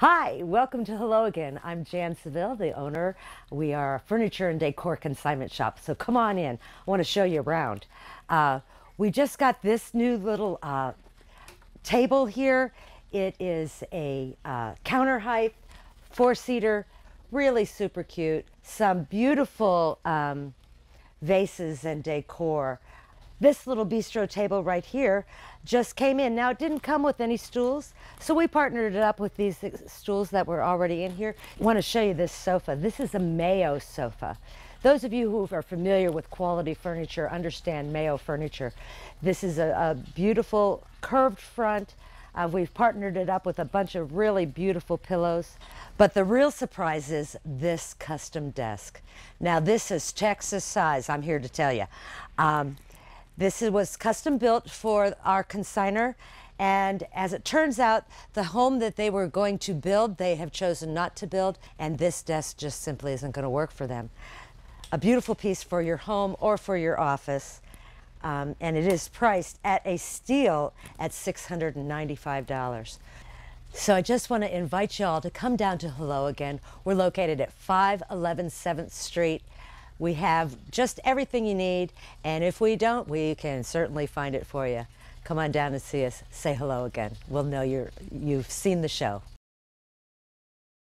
Hi, welcome to Hello Again. I'm Jan Saville, the owner. We are a furniture and decor consignment shop, so come on in. I want to show you around. We just got this new little table here. It is a counter height, four-seater, really super cute. Some beautiful vases and decor. This little bistro table right here just came in. Now, it didn't come with any stools, so we partnered it up with these stools that were already in here. I want to show you this sofa. This is a Mayo sofa. Those of you who are familiar with quality furniture understand Mayo furniture. This is a beautiful curved front. We've partnered it up with a bunch of really beautiful pillows. But the real surprise is this custom desk. Now, this is Texas size, I'm here to tell you. This was custom built for our consignor, and as it turns out, the home that they were going to build, they have chosen not to build, and this desk just simply isn't going to work for them. A beautiful piece for your home or for your office, and it is priced at a steal at $695. So I just want to invite you all to come down to Hello Again. We're located at 511 7th Street. We have just everything you need, and if we don't, we can certainly find it for you. Come on down and see us. Say hello again. We'll know you've seen the show.